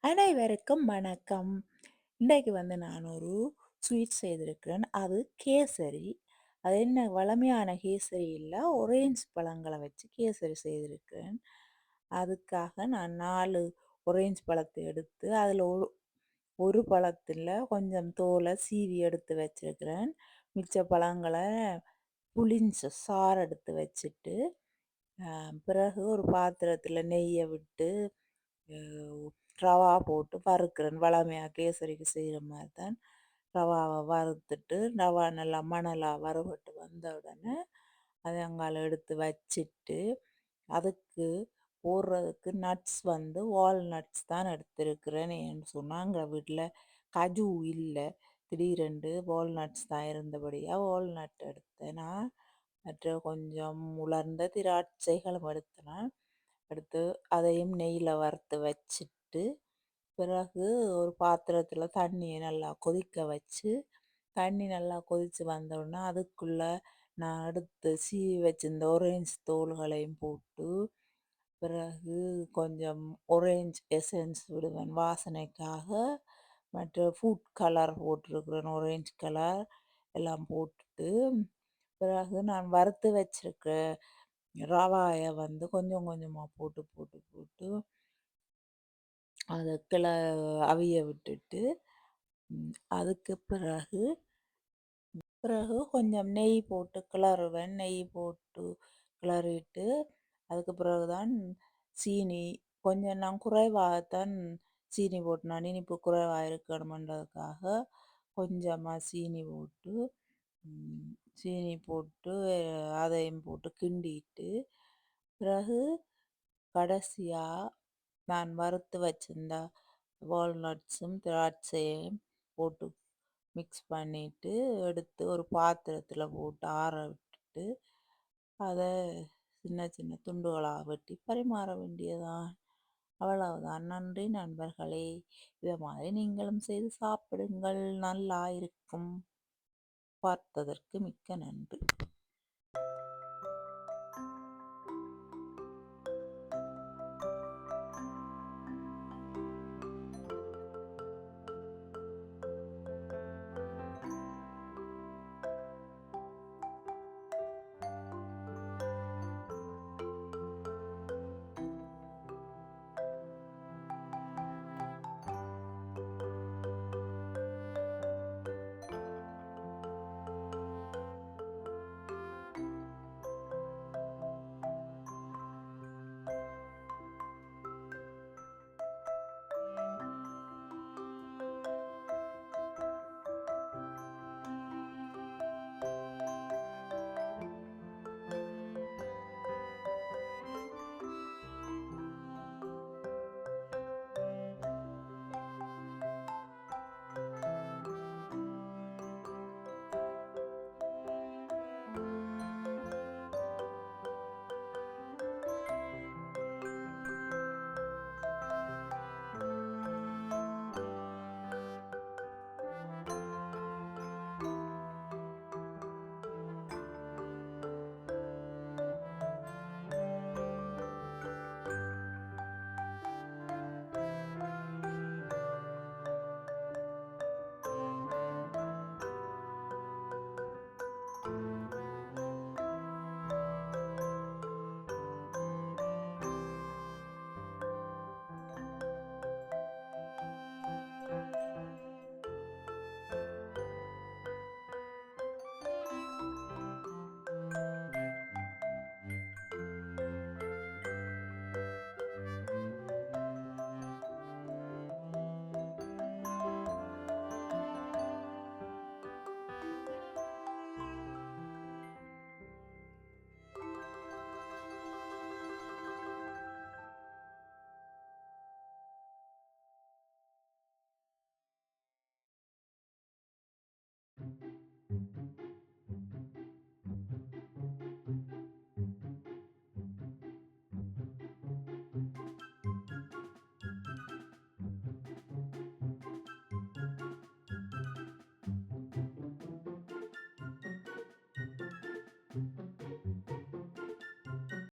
அனைவருக்கும் வணக்கம். இன்றைக்கு நான் ஒரு ஸ்வீட் செய்திருக்கிறேன். அது கேசரி. அது என்ன வளமையான கேசரி இல்லை, ஒரேஞ்ச் பழங்களை வச்சு கேசரி செய்திருக்கிறேன். அதுக்காக நான் 4 ஒரேஞ்ச் பழத்தை எடுத்து அதில் ஒரு ஒரு பழத்தில் கொஞ்சம் தோலை சீவி எடுத்து வச்சிருக்கிறேன். மிச்ச பழங்களை புளிஞ்ச சாறு எடுத்து வச்சுட்டு பிறகு ஒரு பாத்திரத்தில் நெய்யை விட்டு ரவா போட்டு வறுக்கிறேன். வளமையாக கேசரிக்கு செய்கிற மாதிரி தான் ரவாவை வறுத்துட்டு ரவா நல்லா மணலாக வறுபட்டு வந்த உடனே அதை அங்கால எடுத்து வச்சுட்டு அதுக்கு போடுறதுக்கு நட்ஸ் வால்நட்ஸ் தான் எடுத்திருக்கிறேன். ஏன்னு சொன்னால் எங்கள் வீட்டில் கஜு இல்லை, திடீரென்று வால்நட்ஸ் தான் இருந்தபடியாக வால்நட் எடுத்தேன். நான் மற்ற கொஞ்சம் உலர்ந்த திராட்சைகளும் எடுத்தேன். எடுத்து அதையும் நெய்யில் வறுத்து வச்சுட்டு பிறகு ஒரு பாத்திரத்தில் தண்ணியை நல்லா கொதிக்க வச்சு தண்ணி நல்லா கொதித்து வந்தோடனே அதுக்குள்ளே நான் எடுத்து சீவி வச்சிருந்த ஒரேஞ்ச் தோல்களையும் போட்டு பிறகு கொஞ்சம் ஒரேஞ்ச் எசன்ஸ் விடுவேன் வாசனைக்காக. மற்ற ஃபுட் கலர் போட்டிருக்கிறேன், ஒரேஞ்ச் கலர் எல்லாம் போட்டுட்டு பிறகு நான் வறுத்து வச்சிருக்க ரவாயை கொஞ்சம் கொஞ்சமாக போட்டு போட்டு போட்டு அதை அவிய விட்டுட்டு அதுக்கு பிறகு பிறகு கொஞ்சம் நெய் போட்டு கிளறுவேன். நெய் போட்டு கிளறிட்டு அதுக்கு பிறகுதான் சீனி கொஞ்சம் நான் குறைவாகத்தான் சீனி போட்டு, நான் இனிப்பு குறைவாக இருக்கணுமென்றதுக்காக கொஞ்சமாக சீனி போட்டு சீனி போட்டு அதையும் போட்டு கிண்டிட்டு பிறகு கடைசியாக நான் வறுத்து வச்சிருந்த வால்நட்ஸும் திராட்சையும் போட்டு மிக்ஸ் பண்ணிட்டு எடுத்து ஒரு பாத்திரத்தில் போட்டு ஆற விட்டுட்டு அதை சின்ன சின்ன துண்டுகளாக வெட்டி பரிமாற வேண்டியதான். அவ்வளவுதான். நன்றி நண்பர்களே. இதை மாதிரி நீங்களும் செய்து சாப்பிடுங்கள், நல்லா இருக்கும். பார்த்ததற்கு மிக்க நன்றி.